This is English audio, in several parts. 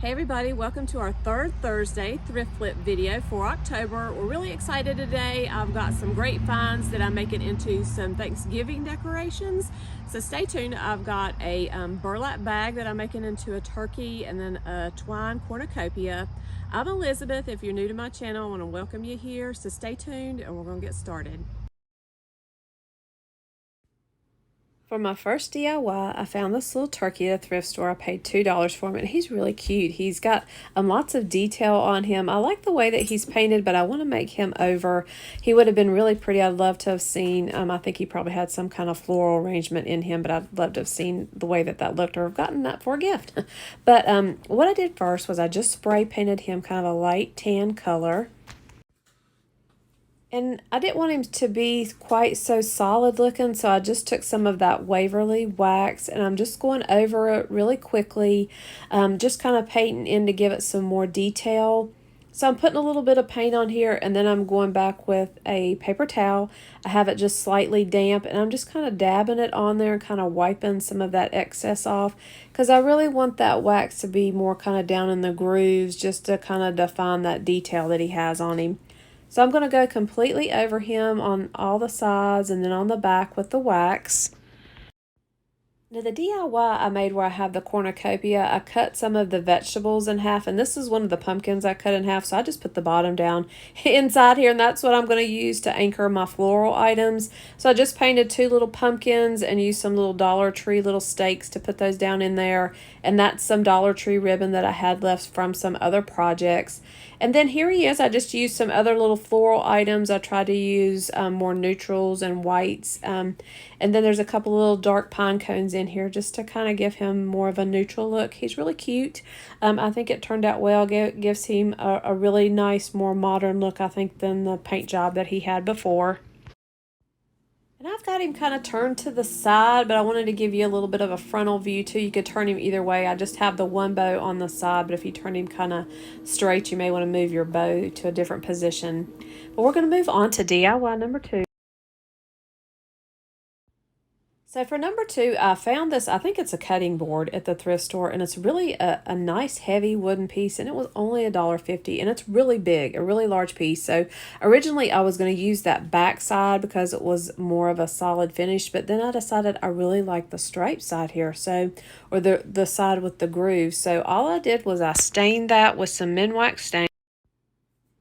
Hey everybody, welcome to our third Thursday thrift flip video for October. We're really excited today. I've got some great finds that I'm making into some Thanksgiving decorations. So stay tuned. I've got a burlap bag that I'm making into a turkey and then a twine cornucopia. I'm Elizabeth. If you're new to my channel, I want to welcome you here. So stay tuned and we're going to get started. For my first DIY, I found this little turkey at a thrift store. I paid $2 for him, and he's really cute. He's got lots of detail on him. I like the way that he's painted, but I want to make him over. He would have been really pretty. I'd love to have seen, I think he probably had some kind of floral arrangement in him, but I'd love to have seen the way that looked or have gotten that for a gift. But what I did first was I just spray painted him kind of a light tan color. And I didn't want him to be quite so solid looking, so I just took some of that Waverly wax and I'm just going over it really quickly, just kind of painting in to give it some more detail. So I'm putting a little bit of paint on here and then I'm going back with a paper towel. I have it just slightly damp and I'm just kind of dabbing it on there and kind of wiping some of that excess off because I really want that wax to be more kind of down in the grooves just to kind of define that detail that he has on him. So I'm going to go completely over him on all the sides and then on the back with the wax. Now the DIY I made where I have the cornucopia, I cut some of the vegetables in half, and this is one of the pumpkins I cut in half, so I just put the bottom down inside here, and that's what I'm going to use to anchor my floral items. So I just painted two little pumpkins and used some little Dollar Tree little stakes to put those down in there, and that's some Dollar Tree ribbon that I had left from some other projects. And then here he is. I just used some other little floral items. I tried to use more neutrals and whites. And then there's a couple little dark pine cones in here just to kind of give him more of a neutral look. He's really cute. I think it turned out well. Gives him a really nice, more modern look, I think, than the paint job that he had before. And I've got him kind of turned to the side, but I wanted to give you a little bit of a frontal view too. You could turn him either way. I just have the one bow on the side, but if you turn him kind of straight, you may want to move your bow to a different position. But we're going to move on to DIY number 2. So for number 2, I found this, I think it's a cutting board at the thrift store, and it's really a nice heavy wooden piece, and it was only $1.50, and it's really big, a really large piece. So originally I was going to use that back side because it was more of a solid finish, but then I decided I really like the stripe side here, so, or the side with the grooves. So all I did was I stained that with some Minwax stain.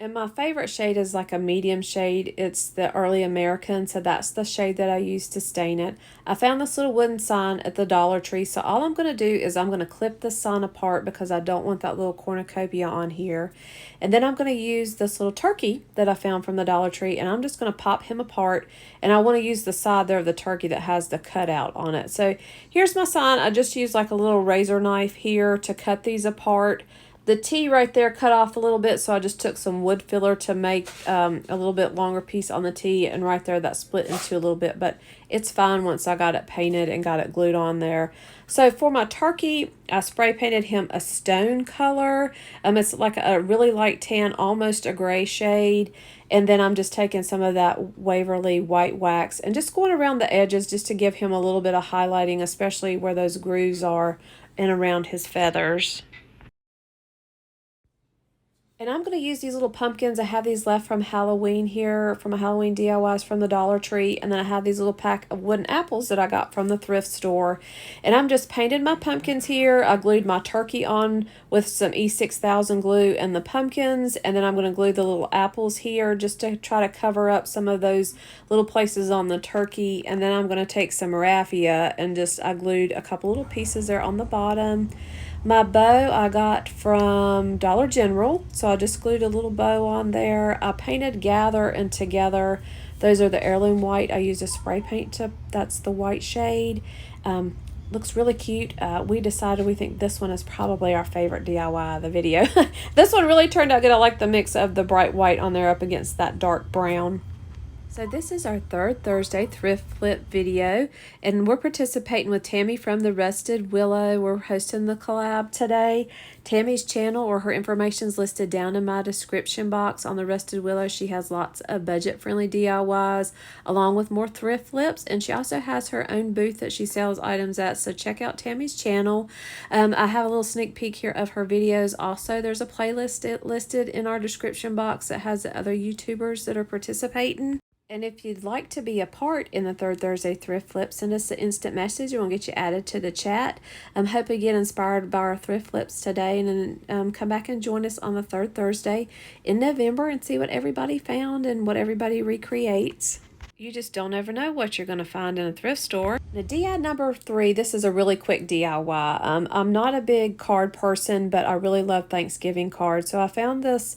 And my favorite shade is like a medium shade. It's the Early American, so that's the shade that I used to stain it. I found this little wooden sign at the Dollar Tree, so all I'm going to do is I'm going to clip this sign apart because I don't want that little cornucopia on here. And then I'm going to use this little turkey that I found from the Dollar Tree, and I'm just going to pop him apart. And I want to use the side there of the turkey that has the cutout on it. So here's my sign. I just used like a little razor knife here to cut these apart. The T right there cut off a little bit, so I just took some wood filler to make a little bit longer piece on the T, and right there that split into a little bit, but it's fine once I got it painted and got it glued on there. So for my turkey, I spray painted him a stone color. It's like a really light tan, almost a gray shade, and then I'm just taking some of that Waverly white wax and just going around the edges just to give him a little bit of highlighting, especially where those grooves are and around his feathers. And I'm going to use these little pumpkins. I have these left from Halloween here, from a Halloween DIYs from the Dollar Tree. And then I have these little pack of wooden apples that I got from the thrift store. And I'm just painted my pumpkins here. I glued my turkey on with some E6000 glue and the pumpkins. And then I'm going to glue the little apples here just to try to cover up some of those little places on the turkey. And then I'm going to take some raffia and I glued a couple little pieces there on the bottom. My bow I got from Dollar General, so I just glued a little bow on there. I painted Gather and Together. Those are the heirloom white. I used a spray paint that's the white shade. Looks really cute. We decided we think this one is probably our favorite DIY of the video. This one really turned out good. I like the mix of the bright white on there up against that dark brown. So this is our third Thursday thrift flip video, and we're participating with Tammy from the Rusted Willow. We're hosting the collab today. Tammy's channel or her information is listed down in my description box. On the Rusted Willow, she has lots of budget-friendly DIYs along with more thrift flips, and she also has her own booth that she sells items at, so check out Tammy's channel. I have a little sneak peek here of her videos. Also, there's a playlist listed in our description box that has the other YouTubers that are participating. And if you'd like to be a part in the Third Thursday Thrift Flip, send us an instant message. We'll get you added to the chat. Hope you get inspired by our thrift flips today, and then come back and join us on the third Thursday in November and see what everybody found and what everybody recreates. You just don't ever know what you're going to find in a thrift store. The DIY number 3, this is a really quick DIY. I'm not a big card person, but I really love Thanksgiving cards. So I found this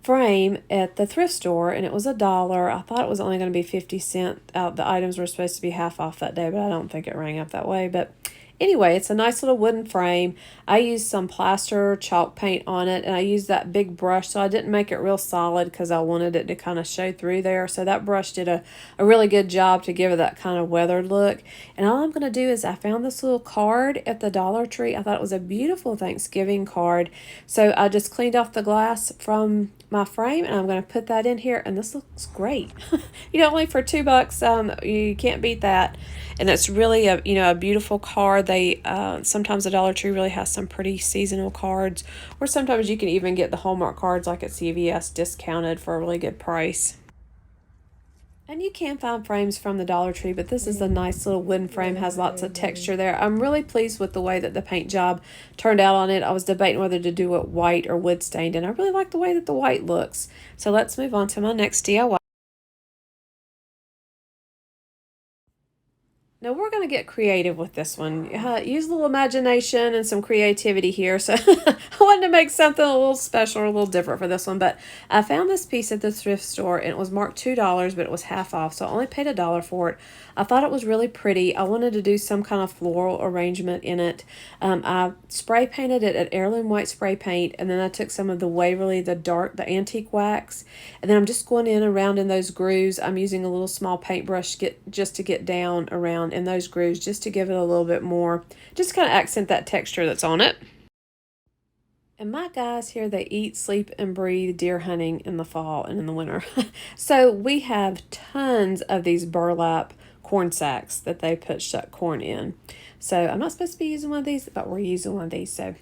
frame at the thrift store, and it was $1. I thought it was only going to be 50 cents. The items were supposed to be half off that day, but I don't think it rang up that way. But anyway, it's a nice little wooden frame. I used some plaster chalk paint on it, and I used that big brush, so I didn't make it real solid because I wanted it to kind of show through there. So that brush did a really good job to give it that kind of weathered look. And all I'm going to do is I found this little card at the Dollar Tree. I thought it was a beautiful Thanksgiving card. So I just cleaned off the glass from my frame, and I'm going to put that in here, and this looks great. Only for $2, you can't beat that. And it's really a beautiful card. They sometimes the Dollar Tree really has some pretty seasonal cards, or sometimes you can even get the Hallmark cards like at CVS discounted for a really good price. And you can find frames from the Dollar Tree, but this is a nice little wooden frame, has lots of texture there. I'm really pleased with the way that the paint job turned out on it. I was debating whether to do it white or wood stained, and I really like the way that the white looks. So let's move on to my next DIY. Now we're going to get creative with this one. Use a little imagination and some creativity here. So I wanted to make something a little special or a little different for this one. But I found this piece at the thrift store, and it was marked $2, but it was half off. So I only paid $1 for it. I thought it was really pretty. I wanted to do some kind of floral arrangement in it. I spray painted it at Heirloom White spray paint, and then I took some of the Waverly, the antique wax, and then I'm just going in around in those grooves. I'm using a little small paintbrush just to get down around in those grooves, just to give it a little bit more, just kind of accent that texture that's on it. And my guys here, they eat, sleep, and breathe deer hunting in the fall and in the winter. So we have tons of these burlap corn sacks that they put shuck corn in. So I'm not supposed to be using one of these, but we're using one of these. So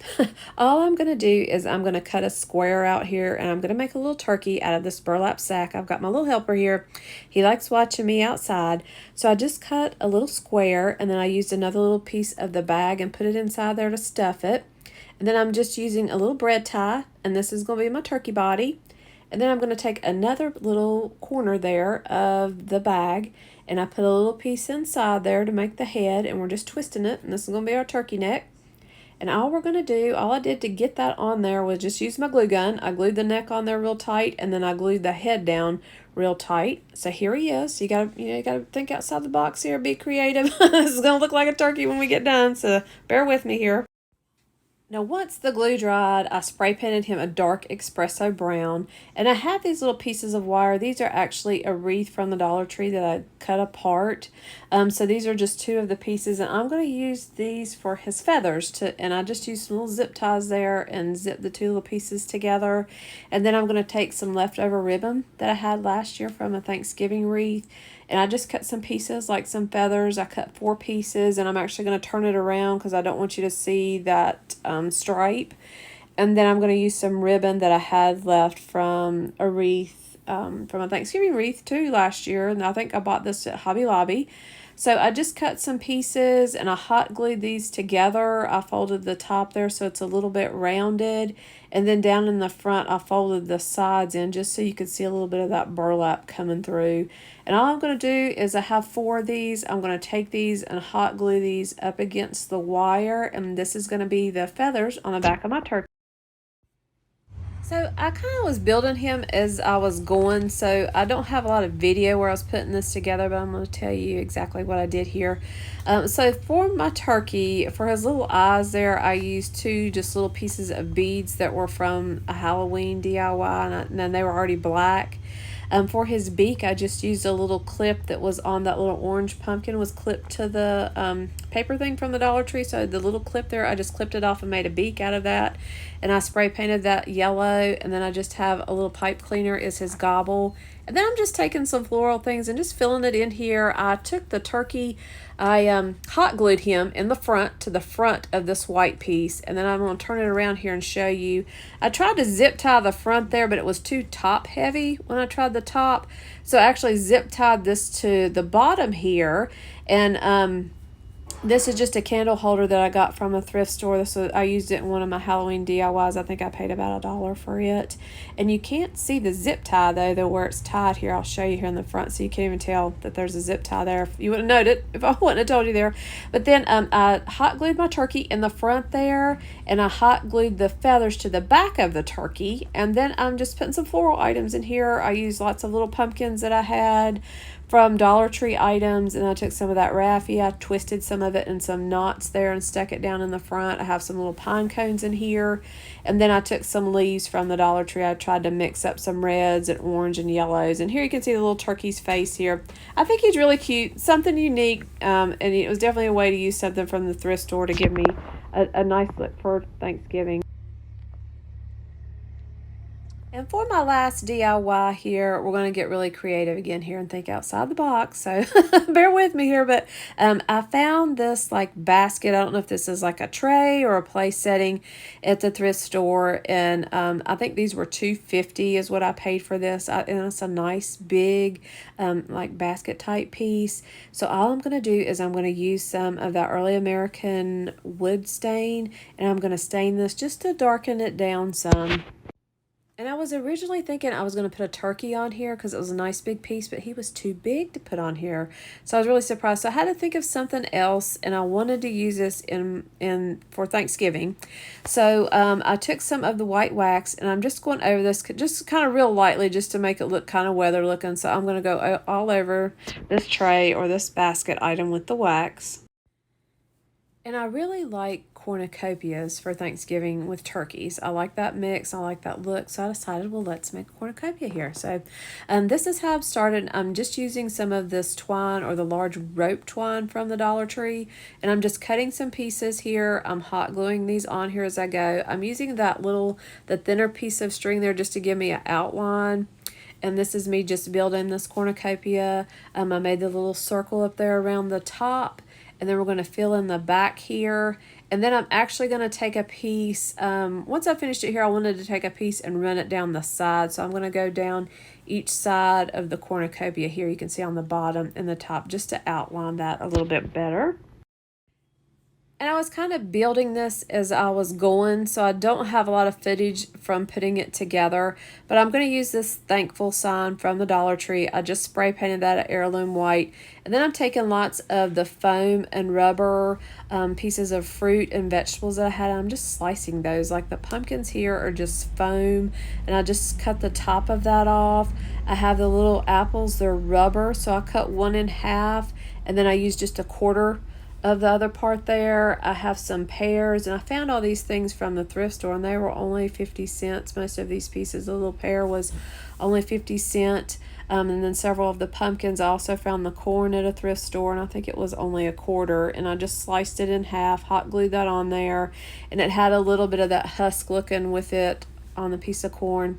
all I'm going to do is I'm going to cut a square out here, and I'm going to make a little turkey out of this burlap sack. I've got my little helper here. He likes watching me outside. So I just cut a little square, and then I used another little piece of the bag and put it inside there to stuff it. And then I'm just using a little bread tie, and this is going to be my turkey body. And then I'm going to take another little corner there of the bag, and I put a little piece inside there to make the head, and we're just twisting it, and this is going to be our turkey neck. And all I did to get that on there was just use my glue gun. I glued the neck on there real tight, and then I glued the head down real tight. So here he is. You gotta think outside the box here, be creative. This is gonna look like a turkey when we get done, so bear with me here. Now, once the glue dried, I spray painted him a dark espresso brown, and I have these little pieces of wire. These are actually a wreath from the Dollar Tree that I cut apart. So these are just two of the pieces, and I'm going to use these for his feathers, and I just used some little zip ties there and zip the two little pieces together. And then I'm going to take some leftover ribbon that I had last year from a Thanksgiving wreath, and I just cut some pieces, like some feathers. I cut 4 pieces, and I'm actually going to turn it around because I don't want you to see that stripe. And then I'm going to use some ribbon that I had left from a wreath, from a Thanksgiving wreath too last year. And I think I bought this at Hobby Lobby. So I just cut some pieces, and I hot glued these together. I folded the top there so it's a little bit rounded. And then down in the front, I folded the sides in just so you could see a little bit of that burlap coming through. And all I'm going to do is I have 4 of these. I'm going to take these and hot glue these up against the wire. And this is going to be the feathers on the back of my turkey. So I kind of was building him as I was going, so I don't have a lot of video where I was putting this together, but I'm going to tell you exactly what I did here. So for my turkey, for his little eyes there, I used 2 just little pieces of beads that were from a Halloween DIY, and they were already black. For his beak, I just used a little clip that was on that little orange pumpkin, was clipped to the paper thing from the Dollar Tree. So the little clip there, I just clipped it off and made a beak out of that. And I spray painted that yellow. And then I just have a little pipe cleaner is his gobble. And then I'm just taking some floral things and just filling it in here. I took the turkey, I hot glued him in the front to the front of this white piece, and then I'm going to turn it around here and show you. I tried to zip tie the front there, but it was too top heavy when I tried the top, so I actually zip tied this to the bottom here. And this is just a candle holder that I got from a thrift store. I used it in one of my Halloween DIYs. I think I paid about $1 for it. And you can't see the zip tie though where it's tied here. I'll show you here in the front so you can't even tell that there's a zip tie there. You wouldn't know it if I wouldn't have told you there. But then I hot glued my turkey in the front there, and I hot glued the feathers to the back of the turkey. And then I'm just putting some floral items in here. I used lots of little pumpkins that I had from Dollar Tree items, and I took some of that raffia, I twisted some of it in some knots there and stuck it down in the front. I have some little pine cones in here, and then I took some leaves from the Dollar Tree. I tried to mix up some reds and orange and yellows, and here you can see the little turkey's face here. I think he's really cute, something unique, and it was definitely a way to use something from the thrift store to give me a nice look for Thanksgiving. And for my last DIY here, we're going to get really creative again here and think outside the box. So bear with me here. But I found this like basket. I don't know if this is like a tray or a place setting at the thrift store. And I think these were $2.50 is what I paid for this. And it's a nice big like basket type piece. So all I'm going to do is I'm going to use some of that early American wood stain. And I'm going to stain this just to darken it down some. And I was originally thinking I was going to put a turkey on here because it was a nice big piece, but he was too big to put on here. So I was really surprised. So I had to think of something else, and I wanted to use this for Thanksgiving. So I took some of the white wax, and I'm just going over this just kind of real lightly just to make it look kind of weather looking. So I'm going to go all over this tray or this basket item with the wax. And I really like cornucopias for Thanksgiving with turkeys. I like that mix. I like that look. So I decided, well, let's make a cornucopia here. So this is how I've started. I'm just using some of this twine or the large rope twine from the Dollar Tree. And I'm just cutting some pieces here. I'm hot gluing these on here as I go. I'm using the thinner piece of string there just to give me an outline. And this is me just building this cornucopia. I made the little circle up there around the top. And then we're going to fill in the back here. And then I'm actually going to take a piece. Once I finished it here, I wanted to take a piece and run it down the side. So I'm going to go down each side of the cornucopia here. You can see on the bottom and the top just to outline that a little bit better. And I was kind of building this as I was going, so I don't have a lot of footage from putting it together. But I'm going to use this thankful sign from the Dollar Tree. I just spray painted that at heirloom white. And then I'm taking lots of the foam and rubber pieces of fruit and vegetables that I had. I'm just slicing those. Like the pumpkins here are just foam. And I just cut the top of that off. I have the little apples, they're rubber. So I cut one in half. And then I used just a quarter of the other part there. I have some pears, and I found all these things from the thrift store, and they were only 50 cents. Most of these pieces, the little pear was only 50 cents. And then several of the pumpkins, I also found the corn at a thrift store, and I think it was only a quarter. And I just sliced it in half, hot glued that on there, and it had a little bit of that husk looking with it on the piece of corn.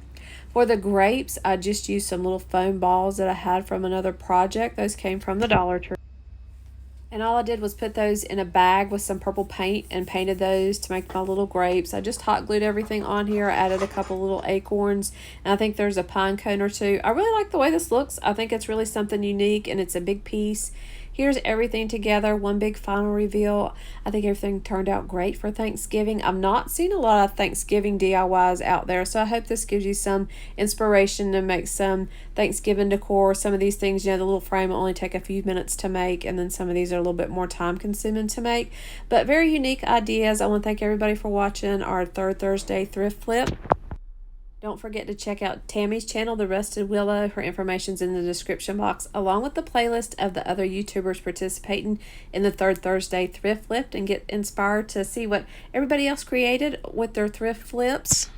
For the grapes, I just used some little foam balls that I had from another project. Those came from the Dollar Tree. And all I did was put those in a bag with some purple paint and painted those to make my little grapes. I just hot glued everything on here. I added a couple little acorns, and I think there's a pine cone or two. I really like the way this looks. I think it's really something unique, and it's a big piece. Here's everything together, one big final reveal. I think everything turned out great for Thanksgiving. I'm not seeing a lot of Thanksgiving DIYs out there, so I hope this gives you some inspiration to make some Thanksgiving decor. Some of these things, the little frame will only take a few minutes to make, and then some of these are a little bit more time consuming to make, but very unique ideas. I want to thank everybody for watching our Third Thursday Thrift Flip. Don't forget to check out Tammy's channel, The Rusted Willow. Her information's in the description box, along with the playlist of the other YouTubers participating in the Third Thursday Thrift Flip, and get inspired to see what everybody else created with their thrift flips.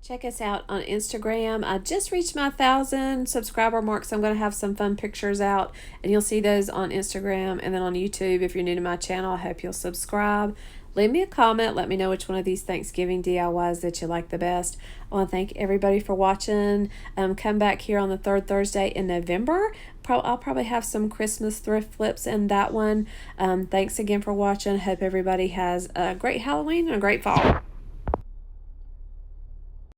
Check us out on Instagram. I just reached my 1,000 subscriber mark, so I'm going to have some fun pictures out, and you'll see those on Instagram and then on YouTube. If you're new to my channel, I hope you'll subscribe. Leave me a comment. Let me know which one of these Thanksgiving DIYs that you like the best. I want to thank everybody for watching. Come back here on the third Thursday in November. I'll probably have some Christmas thrift flips in that one. Thanks again for watching. Hope everybody has a great Halloween and a great fall.